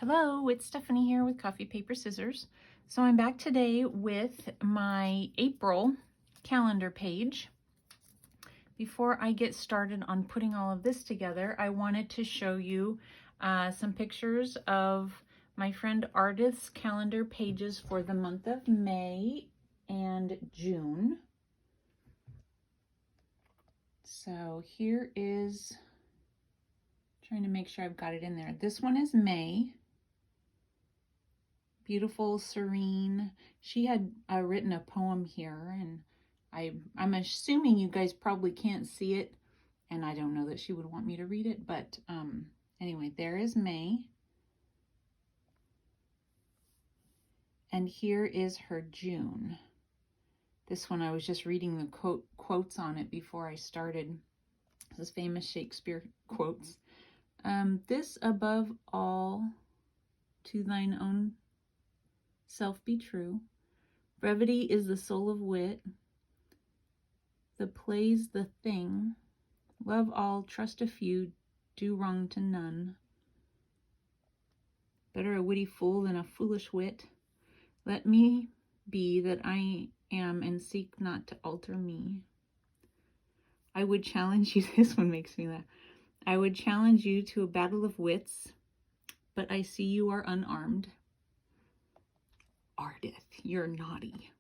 Hello, it's Stephanie here with Coffee Paper Scissors. So I'm back today with my April calendar page. Before I get started on putting all of this together, I wanted to show you some pictures of my friend Ardith's calendar pages for the month of May and June. So here is, trying to make sure I've got it in there. This one is May. Beautiful, serene. She had written a poem here, and I'm assuming you guys probably can't see it, and I don't know that she would want me to read it, but anyway, there is May. And here is her June. This one I was just reading the quotes on it before I started. This famous Shakespeare quotes. This above all, to thine own self be true. Brevity is the soul of wit. The play's the thing. Love all, trust a few, do wrong to none. Better a witty fool than a foolish wit. Let me be that I am, and seek not to alter me. I would challenge you, this one makes me laugh. I would challenge you to a battle of wits, but I see you are unarmed. Ardith, you're naughty.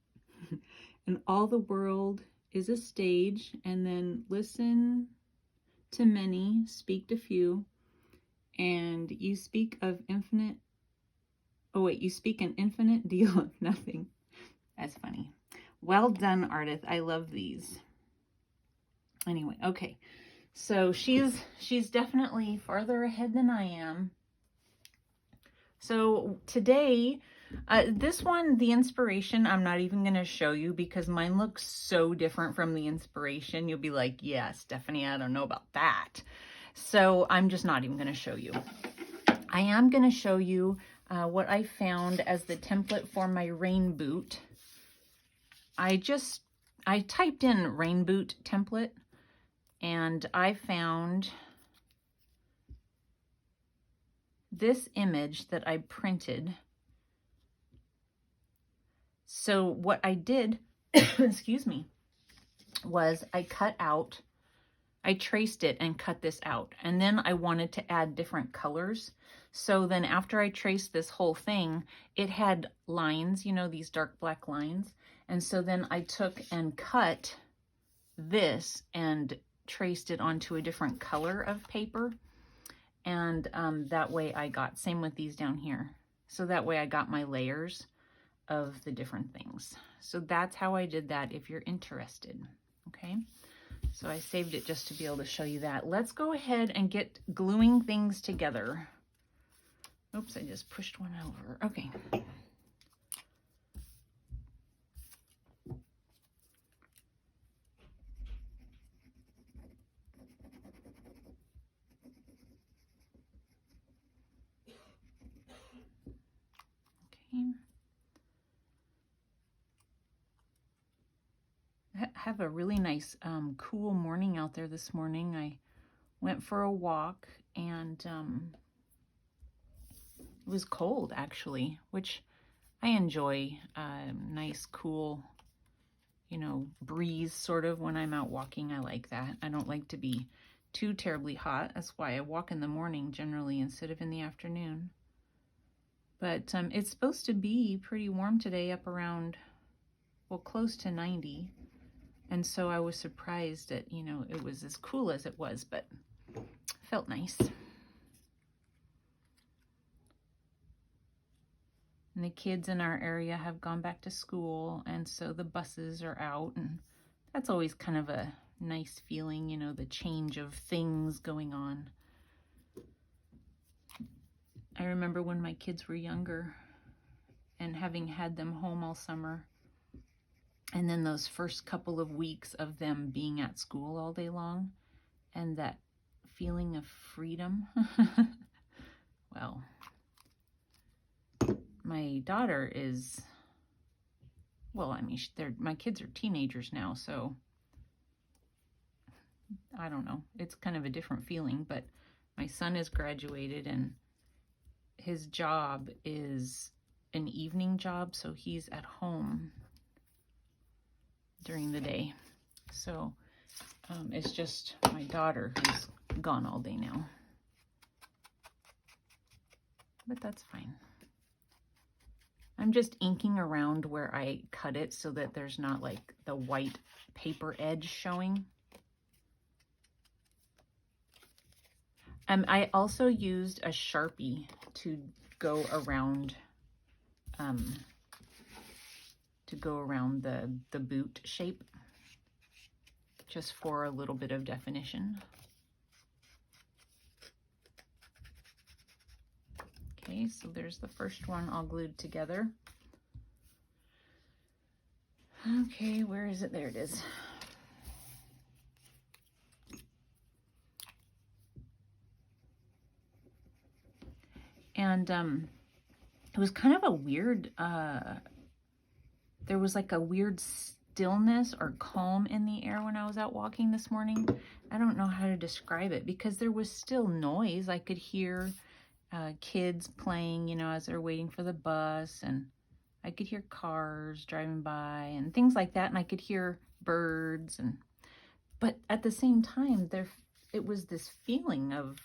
And all the world is a stage, and then listen to many, speak to few, and you speak of infinite, you speak an infinite deal of nothing. That's funny. Well done, Ardith. I love these. Anyway, okay. So she's definitely farther ahead than I am. So today, this one, the inspiration, I'm not even going to show you because mine looks so different from the inspiration. You'll be like, yeah, Stephanie, I don't know about that. So I'm just not even going to show you. I am going to show you what I found as the template for my rain boot. I typed in rain boot template, and I found this image that I printed. So what I did, excuse me, was I traced it and cut this out. And then I wanted to add different colors. So then after I traced this whole thing, it had lines, you know, these dark black lines. And so then I took and cut this and traced it onto a different color of paper. And that way I got, same with these down here. So that way I got my layers of the different things. So that's how I did that if you're interested. Okay. So I saved it just to be able to show you that. Let's go ahead and get gluing things together. Oops, I just pushed one over. Okay. I have a really nice cool morning out there this morning. I went for a walk, and it was cold actually, which I enjoy. Nice cool, you know, breeze sort of when I'm out walking. I like that. I don't like to be too terribly hot. That's why I walk in the morning generally instead of in the afternoon. But it's supposed to be pretty warm today, up around, well, close to 90. And so I was surprised that, you know, it was as cool as it was, but felt nice. And the kids in our area have gone back to school, and so the buses are out, and that's always kind of a nice feeling, you know, the change of things going on. I remember when my kids were younger and having had them home all summer, and then those first couple of weeks of them being at school all day long, and that feeling of freedom. Well, my daughter is, well, I mean, my kids are teenagers now, so I don't know. It's kind of a different feeling, but my son has graduated, and his job is an evening job, so he's at home during the day. So it's just my daughter who's gone all day now. But that's fine. I'm just inking around where I cut it so that there's not like the white paper edge showing. I also used a Sharpie to go around the boot shape, just for a little bit of definition. Okay, so there's the first one all glued together. Okay, where is it? There it is. And it was kind of a weird, there was like a weird stillness or calm in the air when I was out walking this morning. I don't know how to describe it because there was still noise. I could hear kids playing, you know, as they're waiting for the bus, and I could hear cars driving by and things like that, and I could hear birds, but at the same time it was this feeling of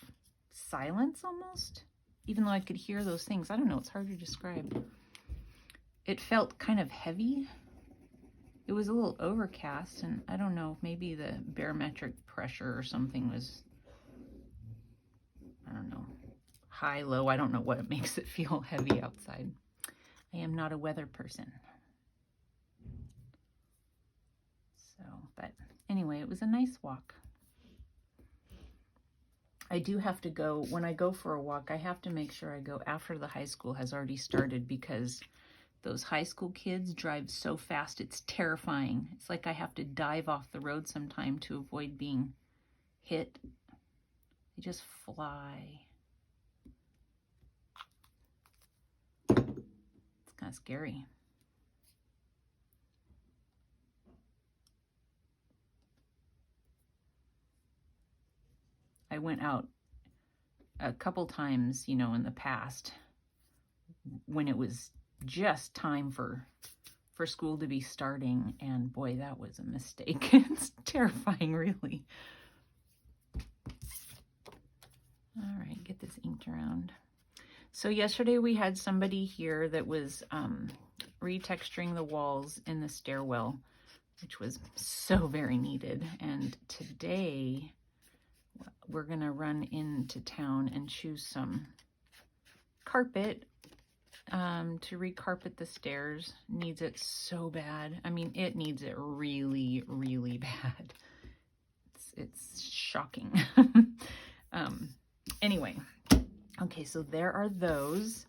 silence almost, even though I could hear those things. I don't know, it's hard to describe. It felt kind of heavy. It was a little overcast, and I don't know, maybe the barometric pressure or something was, I don't know, high, low. I don't know what makes it feel heavy outside. I am not a weather person. So, but anyway, it was a nice walk. I do have to go, when I go for a walk, I have to make sure I go after the high school has already started, because those high school kids drive so fast, it's terrifying. It's like I have to dive off the road sometime to avoid being hit. They just fly. It's kind of scary. I went out a couple times, you know, in the past when it was just time for school to be starting, and boy, that was a mistake. It's terrifying, really. All right, get this inked around. So yesterday we had somebody here that was retexturing the walls in the stairwell, which was so very needed. And today we're gonna run into town and choose some carpet to recarpet the stairs. Needs it so bad. I mean, it needs it really, really bad. It's shocking. Anyway, okay, so there are those.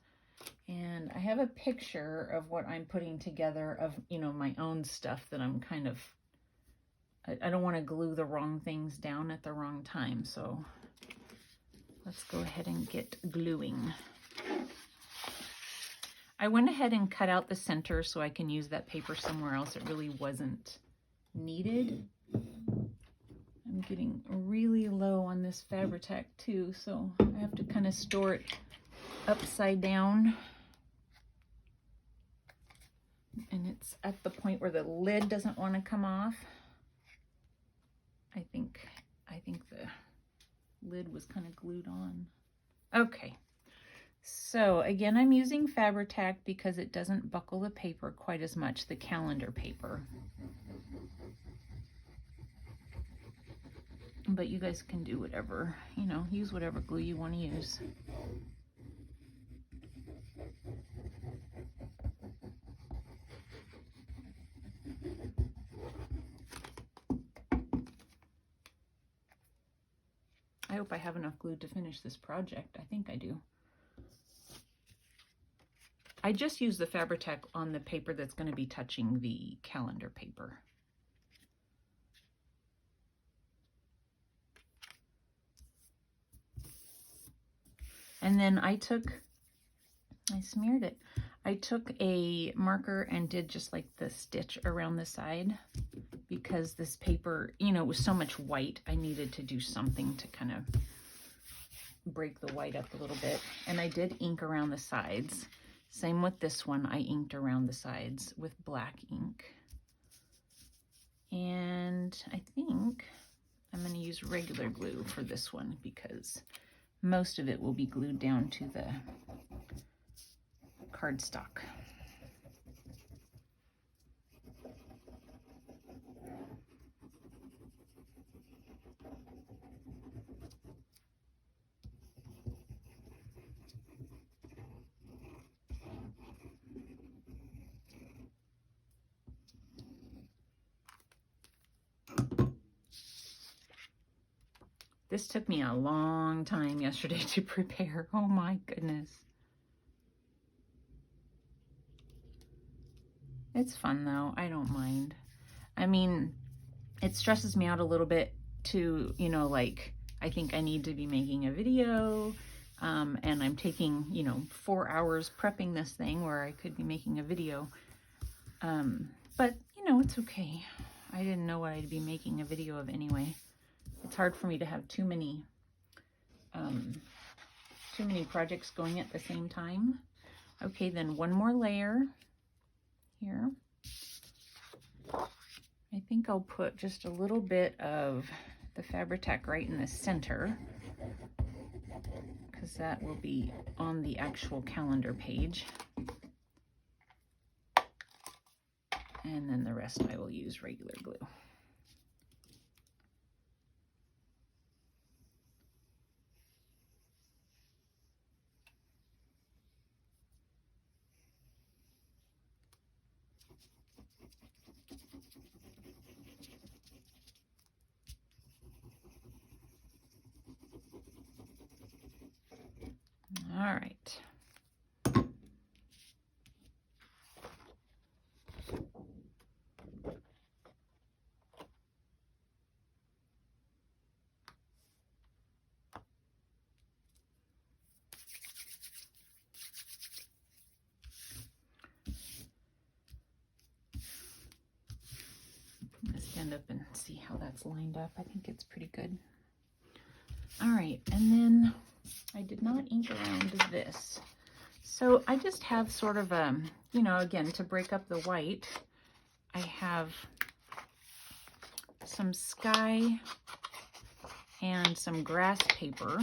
And I have a picture of what I'm putting together of, you know, my own stuff that I'm kind of, I don't want to glue the wrong things down at the wrong time. So let's go ahead and get gluing. I went ahead and cut out the center so I can use that paper somewhere else. It really wasn't needed. I'm getting really low on this Fabri-Tac too, so I have to kind of store it upside down. And it's at the point where the lid doesn't want to come off. I think the lid was kind of glued on. Okay. So again, I'm using Fabri-Tac because it doesn't buckle the paper quite as much, the calendar paper. But you guys can do whatever, you know, use whatever glue you want to use. I hope I have enough glue to finish this project. I think I do. I just use the Fabri-Tac on the paper that's going to be touching the calendar paper. And then I smeared it. I took a marker and did just like the stitch around the side, because this paper, you know, it was so much white. I needed to do something to kind of break the white up a little bit. And I did ink around the sides. Same with this one, I inked around the sides with black ink. And I think I'm going to use regular glue for this one because most of it will be glued down to the cardstock. This took me a long time yesterday to prepare. Oh my goodness. It's fun though. I don't mind. I mean, it stresses me out a little bit to, you know, like, I think I need to be making a video, and I'm taking, you know, 4 hours prepping this thing where I could be making a video. But, you know, it's okay. I didn't know what I'd be making a video of anyway. It's hard for me to have too many projects going at the same time. Okay, then one more layer here. I think I'll put just a little bit of the Fabri-Tac right in the center because that will be on the actual calendar page. And then the rest I will use regular glue. All right. I'm gonna stand up and see how that's lined up. I think it's pretty good. All right, and then I did not ink around this. So I just have sort of a, you know, again, to break up the white, I have some sky and some grass paper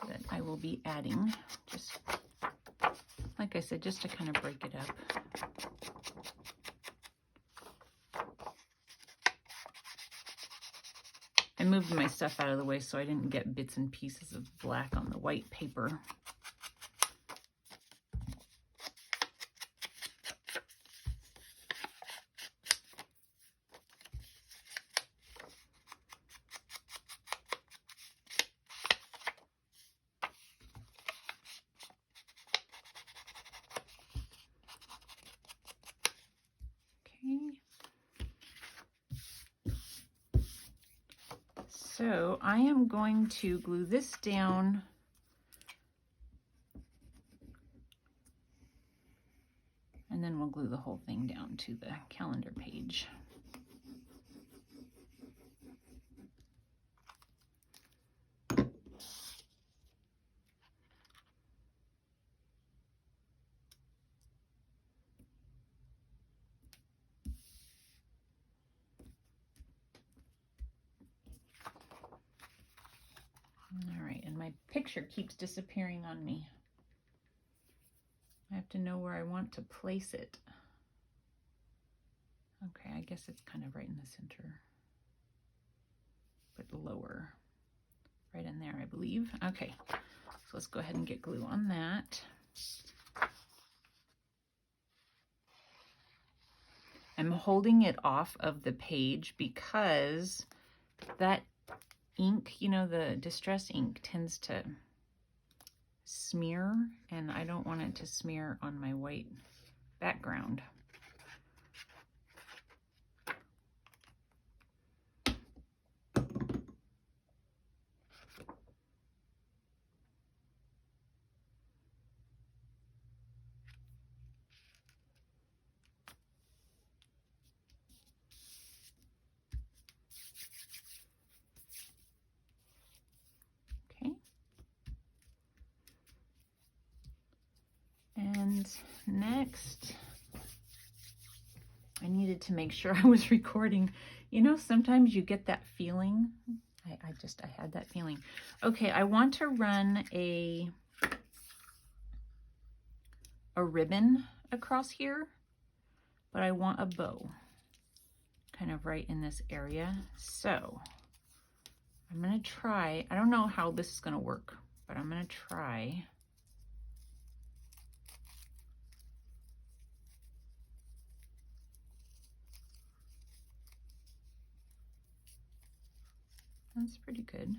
that I will be adding, just like I said, just to kind of break it up. I moved my stuff out of the way so I didn't get bits and pieces of black on the white paper. So I am going to glue this down and then we'll glue the whole thing down to the calendar page. All right, and my picture keeps disappearing on me. I have to know where I want to place it. Okay, I guess it's kind of right in the center, but lower, right in there, I believe. Okay, so let's go ahead and get glue on that. I'm holding it off of the page because that ink, you know, the distress ink tends to smear, and I don't want it to smear on my white background. next, I needed to make sure I was recording. You know, sometimes you get that feeling. I had that feeling. Okay, I want to run a ribbon across here, but I want a bow kind of right in this area. So I'm gonna try, I don't know how this is gonna work, but I'm gonna try. That's pretty good.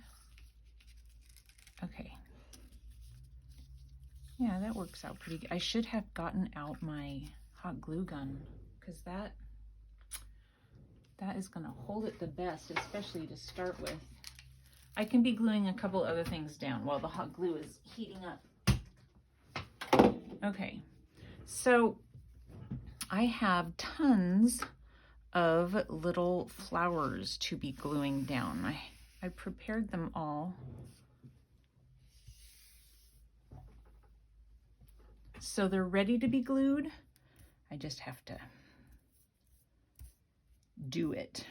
Okay. Yeah, that works out pretty good. I should have gotten out my hot glue gun, because that is gonna hold it the best, especially to start with. I can be gluing a couple other things down while the hot glue is heating up. Okay, so I have tons of little flowers to be gluing down. I prepared them all. So they're ready to be glued. I just have to do it.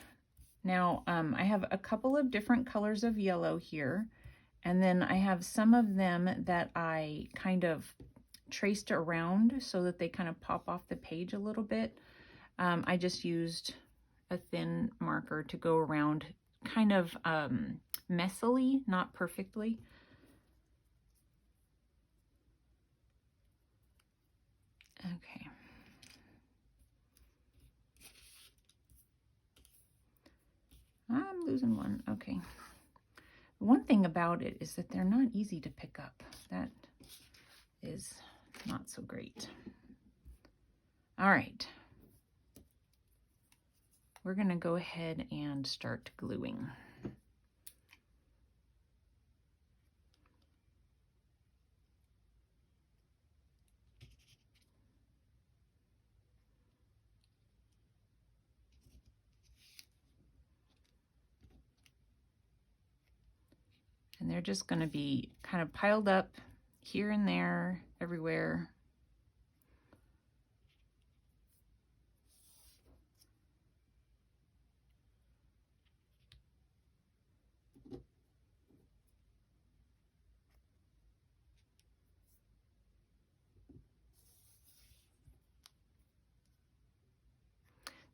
Now, I have a couple of different colors of yellow here, and then I have some of them that I kind of traced around so that they kind of pop off the page a little bit. I just used a thin marker to go around kind of messily, not perfectly. Okay. I'm losing one. Okay. One thing about it is that they're not easy to pick up. That is not so great. All right. We're going to go ahead and start gluing. And they're just going to be kind of piled up here and there, everywhere.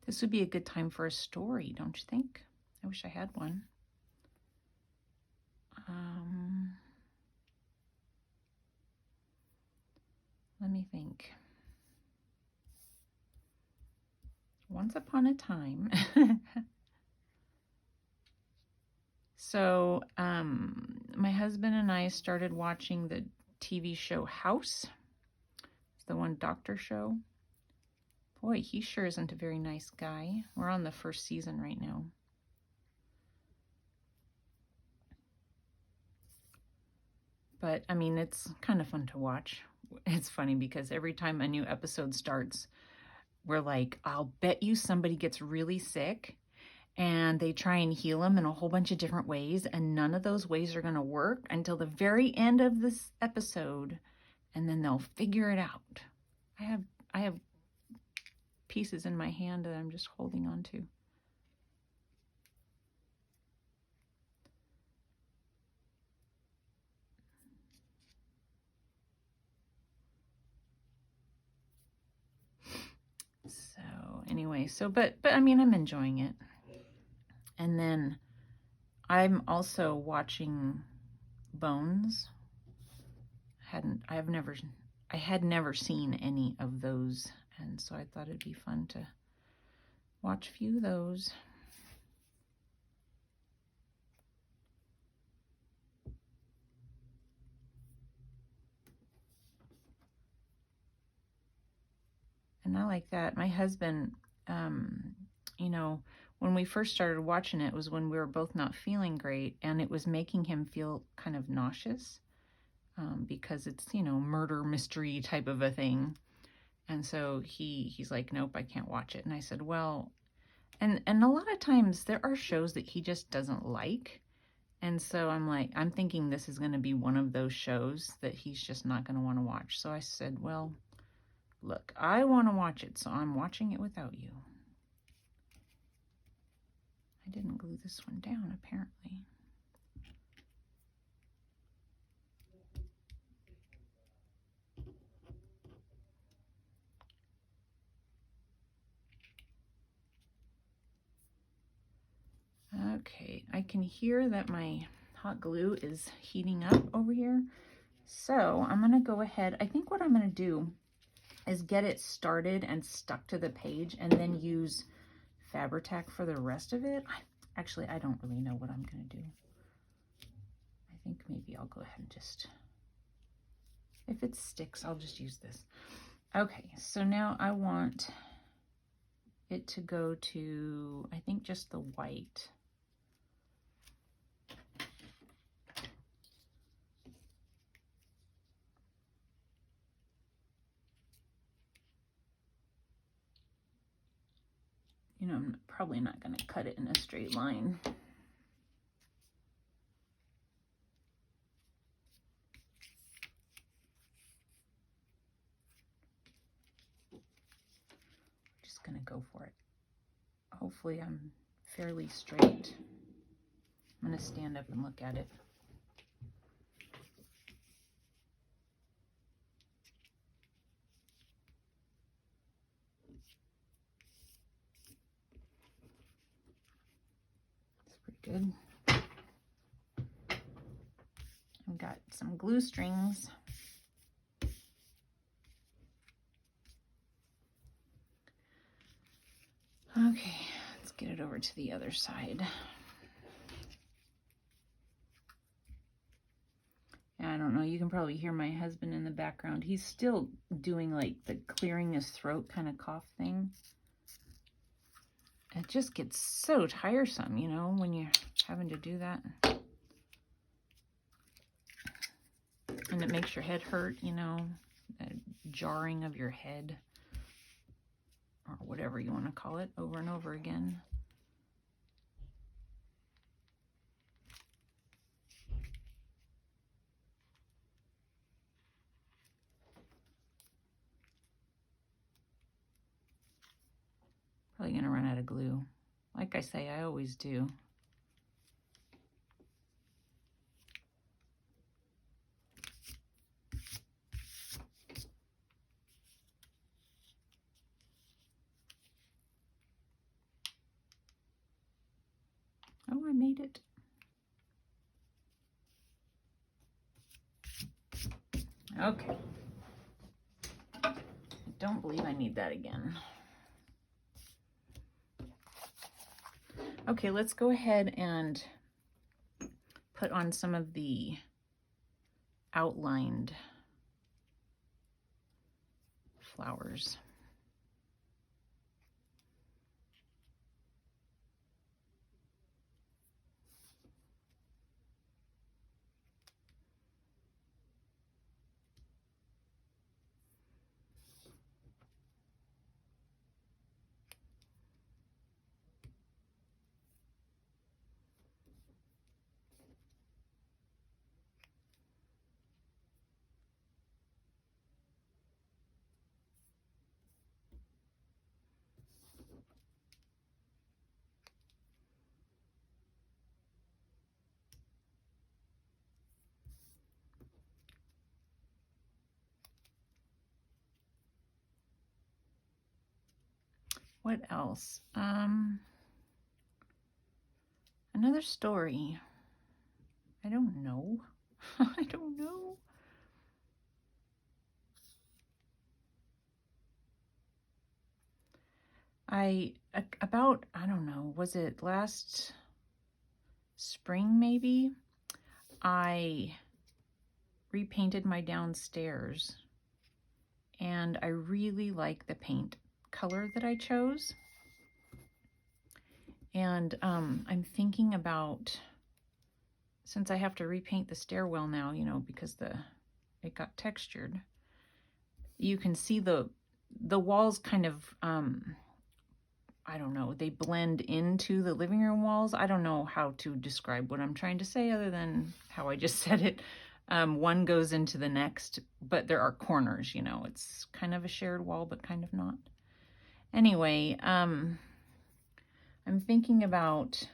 This would be a good time for a story, don't you think? I wish I had one. Let me think. Once upon a time. So, my husband and I started watching the TV show House. It's the one doctor show. Boy, he sure isn't a very nice guy. We're on the first season right now. But, I mean, it's kind of fun to watch. It's funny because every time a new episode starts, we're like, I'll bet you somebody gets really sick and they try and heal them in a whole bunch of different ways, and none of those ways are going to work until the very end of this episode, and then they'll figure it out. I have pieces in my hand that I'm just holding on to. So anyway, but I mean, I'm enjoying it. And then I'm also watching Bones. I had never seen any of those, and so I thought it'd be fun to watch a few of those. And I like that. My husband, you know, when we first started watching it was when we were both not feeling great, and it was making him feel kind of nauseous because it's, you know, murder mystery type of a thing. And so he's like, nope, I can't watch it. And I said, well, and a lot of times there are shows that he just doesn't like. And so I'm thinking this is going to be one of those shows that he's just not going to want to watch. So I said, well, Look, I want to watch it, so I'm watching it without you. I didn't glue this one down, apparently. Okay, I can hear that my hot glue is heating up over here. So I'm going to go ahead. I think what I'm going to do is get it started and stuck to the page and then use Fabri-Tac for the rest of it. Actually, I don't really know what I'm going to do. I think maybe I'll go ahead and just, if it sticks, I'll just use this. Okay, so now I want it to go to, I think, just the white. You know, I'm probably not going to cut it in a straight line. Just going to go for it. Hopefully I'm fairly straight. I'm going to stand up and look at it. Good. I've got some glue strings. Okay, let's get it over to the other side. I don't know, you can probably hear my husband in the background. He's still doing like the clearing his throat kind of cough thing. It just gets so tiresome, you know, when you're having to do that. And it makes your head hurt, you know, the jarring of your head, or whatever you want to call it, over and over again. Probably gonna run out of glue. Like I say, I always do. Oh, I made it. Okay. I don't believe I need that again. Okay, let's go ahead and put on some of the outlined flowers. What else? Another story. I don't know. I don't know. I don't know, was it last spring maybe? I repainted my downstairs and I really like the paint color that I chose. And I'm thinking about, since I have to repaint the stairwell now, you know, because it got textured, you can see the walls kind of, I don't know, they blend into the living room walls. I don't know how to describe what I'm trying to say other than how I just said it. One goes into the next, but there are corners, you know. It's kind of a shared wall, but kind of not. Anyway, I'm thinking about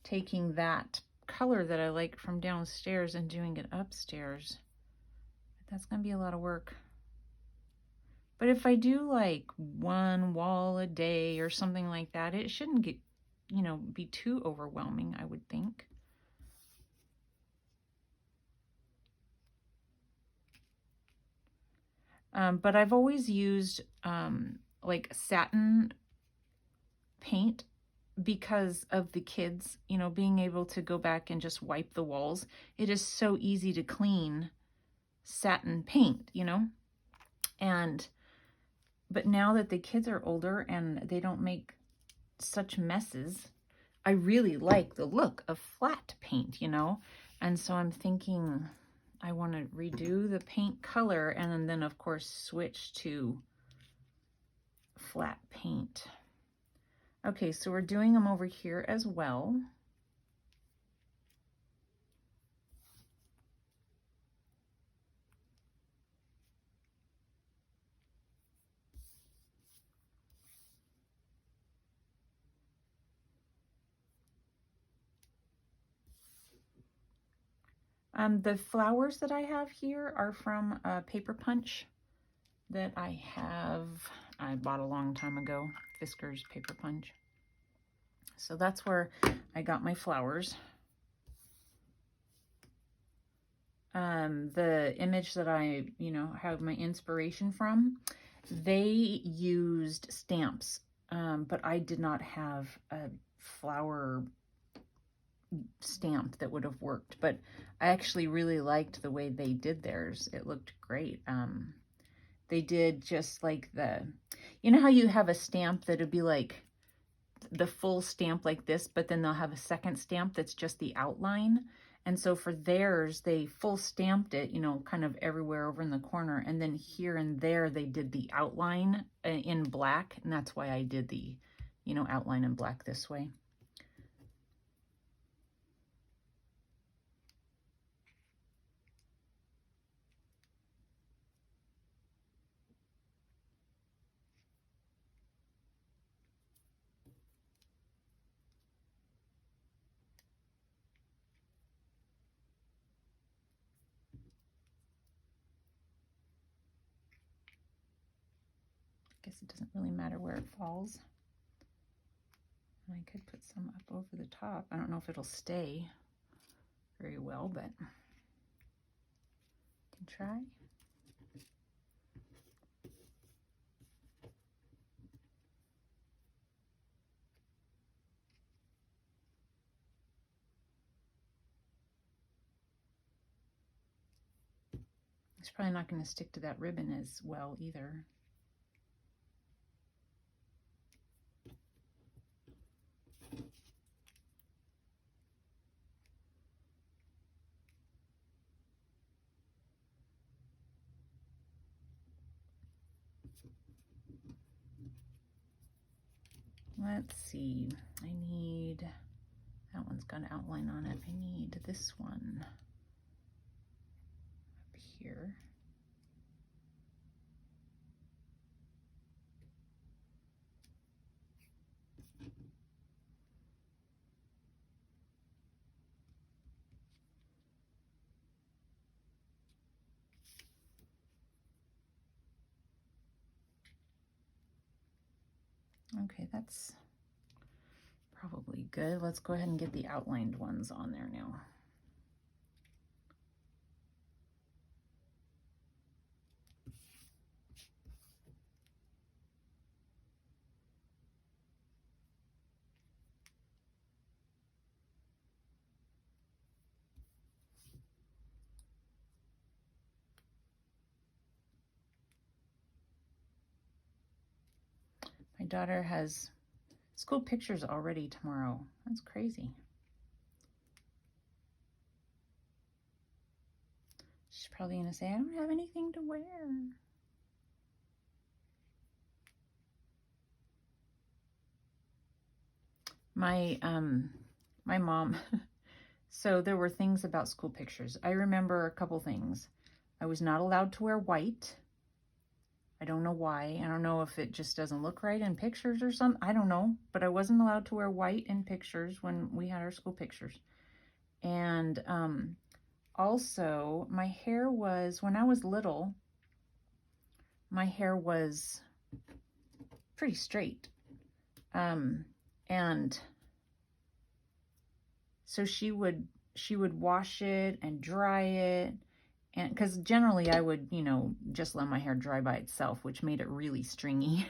taking that color that I like from downstairs and doing it upstairs. That's gonna be a lot of work. But if I do like one wall a day or something like that, it shouldn't get, you know, be too overwhelming, I would think. But I've always used like satin paint because of the kids, you know, being able to go back and just wipe the walls. It is so easy to clean satin paint, you know. But now that the kids are older and they don't make such messes, I really like the look of flat paint, you know. And so I'm thinking I want to redo the paint color and then of course switch to flat paint. Okay, so we're doing them over here as well. The flowers that I have here are from a paper punch that I bought a long time ago, Fisker's paper punch. So that's where I got my flowers. The image that I, you know, have my inspiration from, they used stamps, but I did not have a flower stamp that would have worked, but I actually really liked the way they did theirs. It looked great. They did just like you know how you have a stamp that would be like the full stamp like this, but then they'll have a second stamp that's just the outline. And so for theirs, they full stamped it, you know, kind of everywhere over in the corner. And then here and there, they did the outline in black. And that's why I did the, you know, outline in black this way. I guess it doesn't really matter where it falls. And I could put some up over the top. I don't know if it'll stay very well, but I can try. It's probably not going to stick to that ribbon as well either. Let's see, I need, that one's got an outline on it. I need this one up here. Okay, that's probably good. Let's go ahead and get the outlined ones on there now. My daughter has school pictures already tomorrow. That's crazy. She's probably gonna say, I don't have anything to wear. My mom, So there were things about school pictures. I remember a couple things. I was not allowed to wear white. I don't know why. I don't know if it just doesn't look right in pictures or something. I don't know. But I wasn't allowed to wear white in pictures when we had our school pictures. And also, my hair was, when I was little, my hair was pretty straight. And so she would wash it and dry it. And because generally I would, you know, just let my hair dry by itself, which made it really stringy.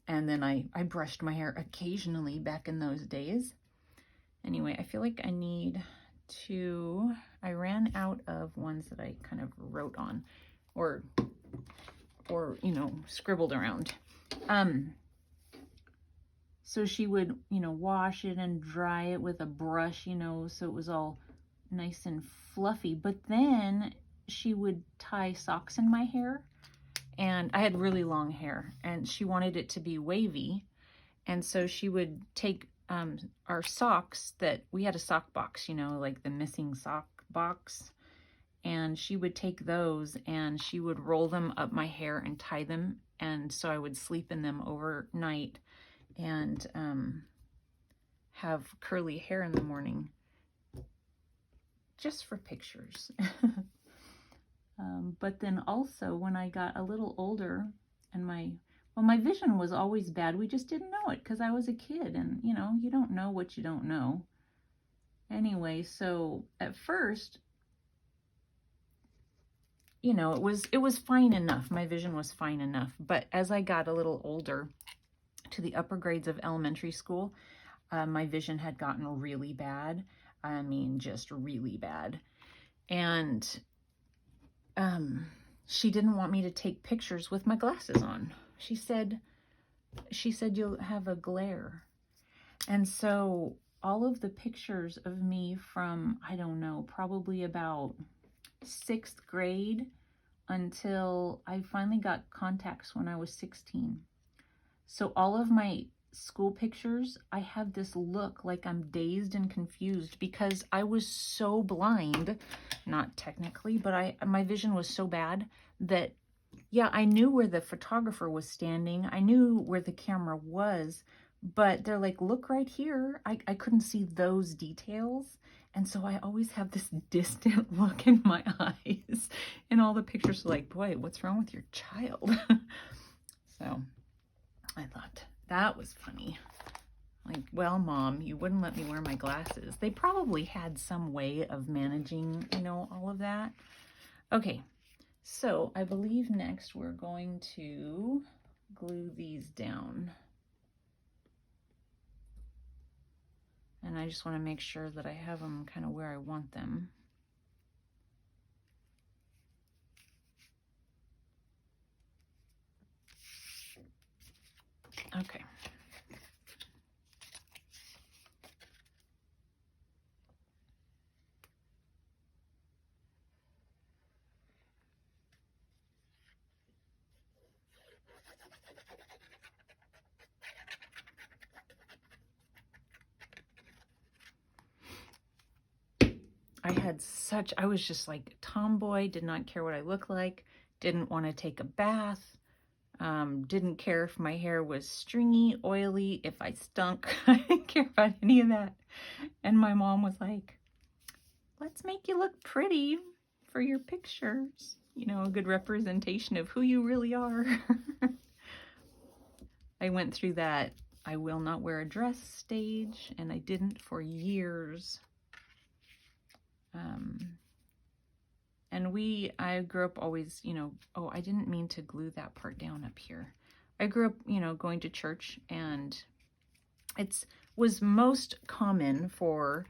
And then I brushed my hair occasionally back in those days. Anyway, I feel like I need to, I ran out of ones that I kind of wrote on or you know, scribbled around. So she would, you know, wash it and dry it with a brush, you know, so it was all nice and fluffy. But then she would tie socks in my hair, and I had really long hair, and she wanted it to be wavy. And so she would take our socks that we had a sock box, you know, like the missing sock box. And she would take those and she would roll them up my hair and tie them. And so I would sleep in them overnight and have curly hair in the morning just for pictures. But then also when I got a little older and my vision was always bad. We just didn't know it because I was a kid, and you know, you don't know what you don't know. Anyway, so at first, you know, it was fine enough. My vision was fine enough. But as I got a little older, to the upper grades of elementary school, my vision had gotten really bad. I mean, just really bad. And she didn't want me to take pictures with my glasses on. She said you'll have a glare. And so all of the pictures of me from, I don't know, probably about 6th grade until I finally got contacts when I was 16. So all of my school pictures, I have this look like I'm dazed and confused because I was so blind, not technically, but my vision was so bad that, yeah, I knew where the photographer was standing. I knew where the camera was, but they're like, look right here. I couldn't see those details. And so I always have this distant look in my eyes. And all the pictures are like, boy, what's wrong with your child? So I thought that was funny. Like, well, Mom, you wouldn't let me wear my glasses. They probably had some way of managing, you know, all of that. Okay, so I believe next we're going to glue these down. And I just want to make sure that I have them kind of where I want them. Okay. I was just like tomboy, did not care what I looked like, didn't want to take a bath, didn't care if my hair was stringy, oily, if I stunk. I didn't care about any of that. And my mom was like, let's make you look pretty for your pictures. You know, a good representation of who you really are. I went through that I will not wear a dress stage, and I didn't for years. And I grew up always, you know, oh, I didn't mean to glue that part down up here. I grew up, you know, going to church, and it was most common for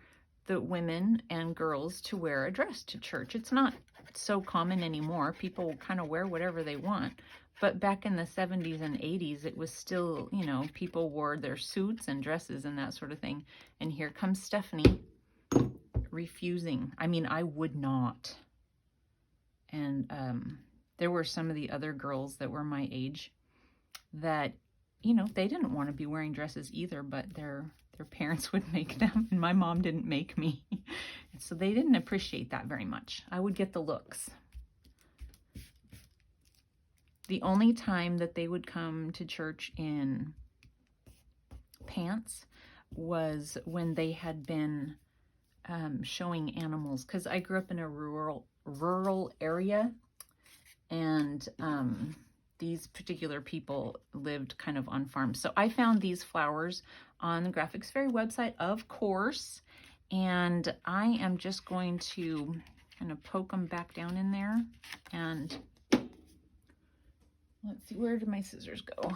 the women and girls to wear a dress to church. It's not so common anymore. People kind of wear whatever they want. But back in the 70s and 80s, it was still, you know, people wore their suits and dresses and that sort of thing. And here comes Stephanie refusing. I mean, I would not. And there were some of the other girls that were my age that, you know, they didn't want to be wearing dresses either, but their their parents would make them, and my mom didn't make me. So they didn't appreciate that very much. I would get the looks. The only time that they would come to church in pants was when they had been showing animals, because I grew up in a rural area, and these particular people lived kind of on farms. So I found these flowers on the Graphics Fairy website, of course, and I am just going to kind of poke them back down in there. And let's see, where did my scissors go?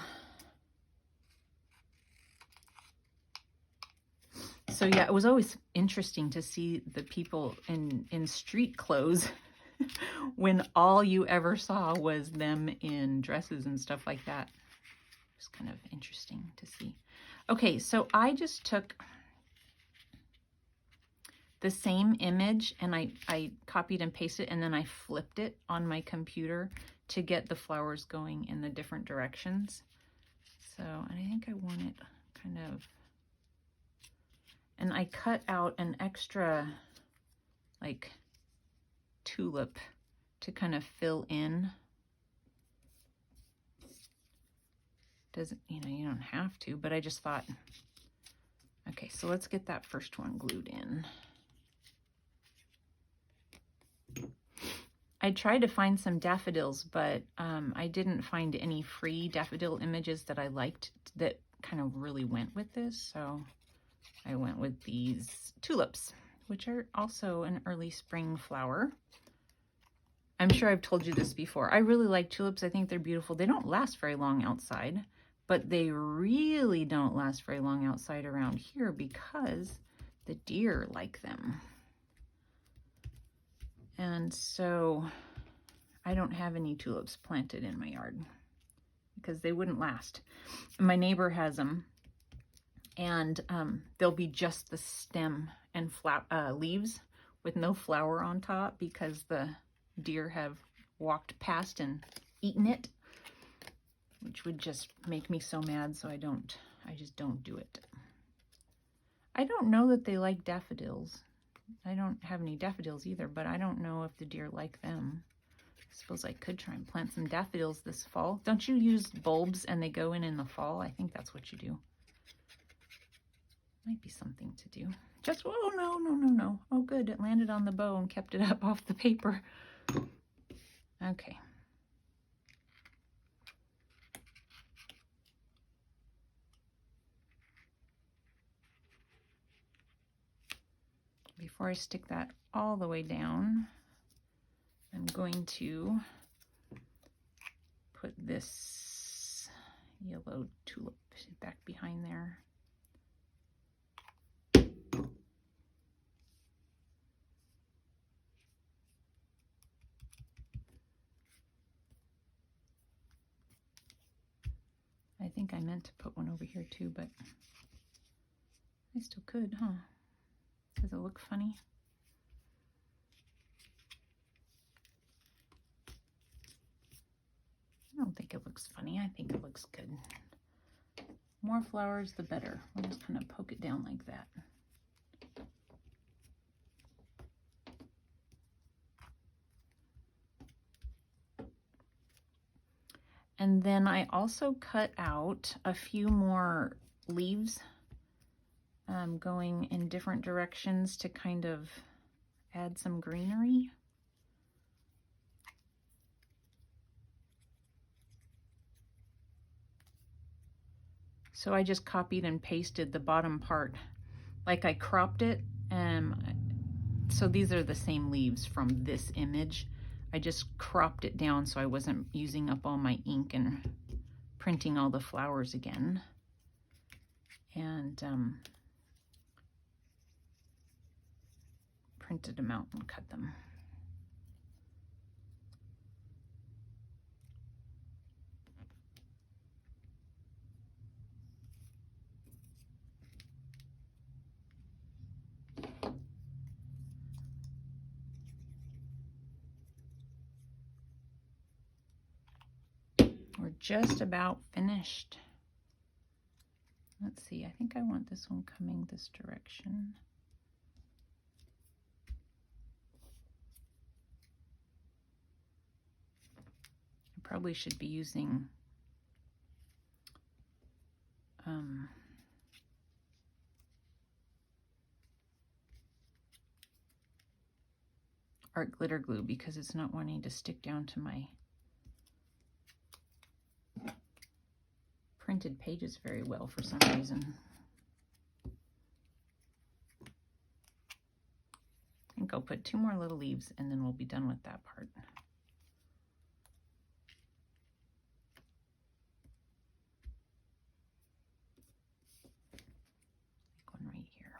So yeah, it was always interesting to see the people in street clothes when all you ever saw was them in dresses and stuff like that. It's kind of interesting to see. Okay, so I just took the same image and I copied and pasted, and then I flipped it on my computer to get the flowers going in the different directions. So, and I think I want it kind of, and I cut out an extra like tulip to kind of fill in. Doesn't, you know, you don't have to, but I just thought, okay, so let's get that first one glued in. I tried to find some daffodils, but I didn't find any free daffodil images that I liked that kind of really went with this. So I went with these tulips, which are also an early spring flower. I'm sure I've told you this before. I really like tulips. I think they're beautiful. They don't last very long outside, but they really don't last very long outside around here because the deer like them. And so I don't have any tulips planted in my yard because they wouldn't last. My neighbor has them, and they'll be just the stem and leaves with no flower on top because the deer have walked past and eaten it, which would just make me so mad. So I just don't do it. I don't know that they like daffodils. I don't have any daffodils either, but I don't know if the deer like them. I suppose I could try and plant some daffodils this fall. Don't you use bulbs and they go in the fall? I think that's what you do. Might be something to do. Just, oh, no. Oh, good. It landed on the bow and kept it up off the paper. Okay. Before I stick that all the way down, I'm going to put this yellow tulip back behind there. I think I meant to put one over here too, but I still could, huh? Does it look funny? I don't think it looks funny. I think it looks good. More flowers, the better. We'll just kind of poke it down like that. And then I also cut out a few more leaves going in different directions to kind of add some greenery. So I just copied and pasted the bottom part. Like I cropped it. So these are the same leaves from this image. I just cropped it down so I wasn't using up all my ink and printing all the flowers again. And printed them out and cut them. We're just about finished. Let's see, I think I want this one coming this direction. I probably should be using art glitter glue because it's not wanting to stick down to my printed pages very well for some reason. I think I'll put 2 more little leaves and then we'll be done with that part. Like one right here.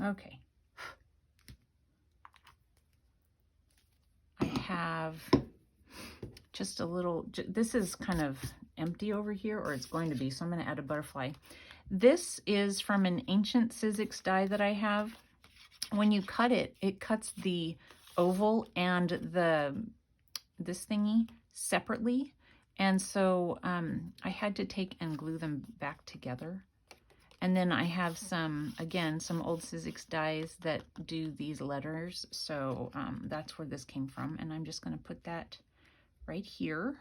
Okay. I have just a little, this is kind of empty over here, or it's going to be, so I'm going to add a butterfly. This is from an ancient Sizzix die that I have. When you cut it, it cuts the oval and this thingy separately. And so I had to take and glue them back together. And then I have some, again, some old Sizzix dies that do these letters. So that's where this came from. And I'm just going to put that right here.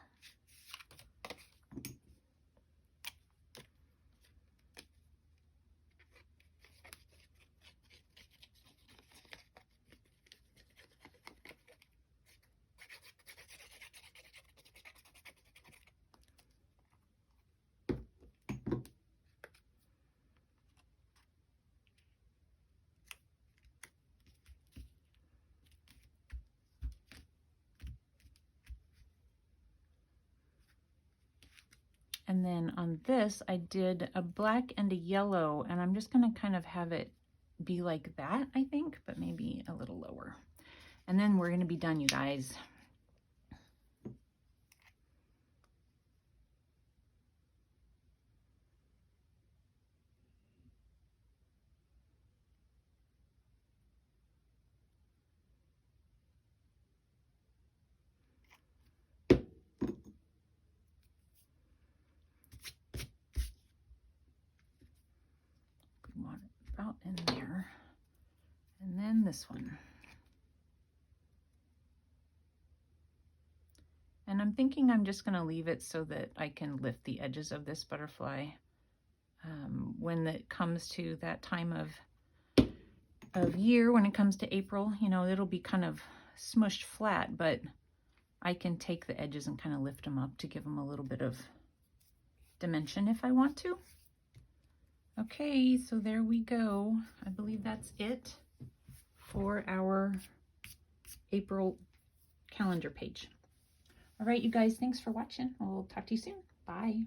And then on this, I did a black and a yellow, and I'm just going to kind of have it be like that, I think, but maybe a little lower. And then we're going to be done, you guys. We want it about in there. And then this one. And I'm thinking I'm just going to leave it so that I can lift the edges of this butterfly when it comes to that time of year, when it comes to April. You know, it'll be kind of smushed flat, but I can take the edges and kind of lift them up to give them a little bit of dimension if I want to. Okay, so there we go. I believe that's it for our April calendar page. All right, you guys, thanks for watching. I'll talk to you soon. Bye.